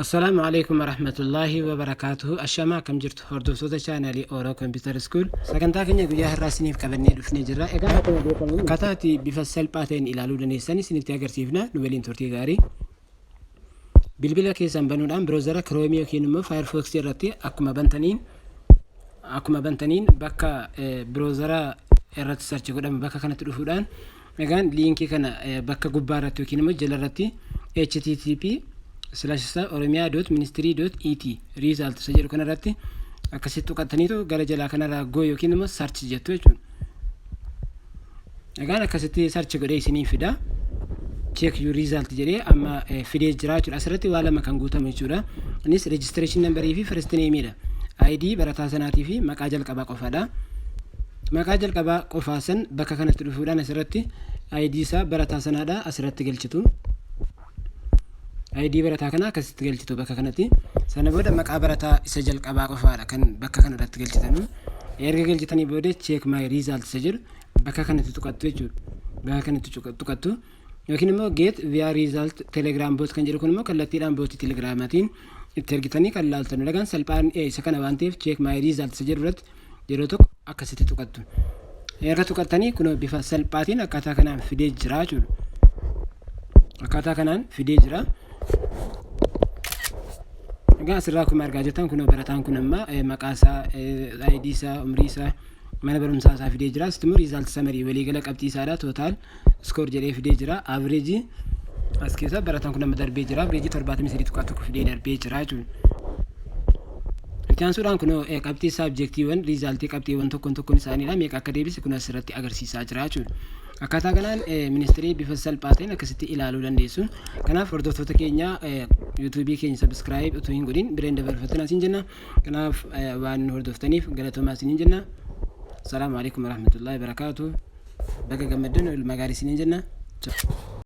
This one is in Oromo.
السلام عليكم ورحمة الله وبركاته. الشما كم جرت هردو صوت شانالي أورا كمبيوتر سكول سكنتا كنيا جويا الراسني في كبرني دفني جرا كتاتي بفصل باتين إلى لودني سني سنتي أجرسيفنا نولين تورتي غاري بالبلا كيسان بنودان بروزر كروميو كينمو فايرفوكس جراتي أكما بنتنين بكا بروزر إرات سيرش قدام بكا كانت تدفودان مكان لينكي كان بكا غباراتو كينمو جلراتي http://oromia.ministry.et result sajadu kanarratti akkasitti qaxaniitu gara jala kanarra go yookiin immoo search jettu jechuudha. Egaan akkasitti search godhee isinii fida. Check your result jedhee amma fidee jira jechuudha. Asirratti waa lama kan guutamu jechuudha. Innis registration number fi first name dha. ID barataa sanaatii fi maqaa jalqabaa qofaadha. Maqaa jalqabaa qofaa san bakka kanatti dhufuudhaan asirratti ID isaa barataa sanaadha asirratti galchitu. ID barataa kana akkasitti galchitu bakka kanatti sana booda maqaa barataa isa jalqabaa qofaadha kan bakka kanatti galchitanu erga galchitanii booda check my results jedhu bakka kanatti tuqattu jechuudha. Bakka kanatti tuqattu yookiin immoo get via result telegram bot kan jedhu kun immoo kallattiidhaan bot telegramaatiin itti ergitanii kan laaltanu dhagaan salphaan isa kana waan ta'eef check my results jedhu irratti yeroo tokko akkasitti tuqattu. Erga tuqattanii kun bifa salphaatiin akkaataa kanaan fidee jira jechuudha. Akkaataa kanaan fidee jira. Egaa asirraa akkuma argaa jirtan kun barataan kun amma maqaa isaa ID isaa umrii isaa mana barumsaa isaa fidee jira. Asitti immoo result summary waliigala qabxii isaadha total score jedhee fidee jira. Average as keessa barataan kun amma darbee jira. Average 73.1 fidee darbee jira jechuudha. Ittaansuudhaan kun qabxii subjectiiwwan result qabxiiwwan tokkoon isaaniidha meeqa akka deebise kun asirratti agarsiisaa jira jechuudha. Akkaataa kanaan ministeerii bifa salphaatiin akkasitti ilaaluu dandeessu. Kanaaf hordoftoota keenya YouTube keenya subscribe utuu hin godhin bireen dabarfatanii isin jenna. Kanaaf waan hordoftaniif galatoomaa isin jenna. Assalaamu alaykum warahmatullahi wabarakatuh. Baga gammaddan magaarii isin jenna.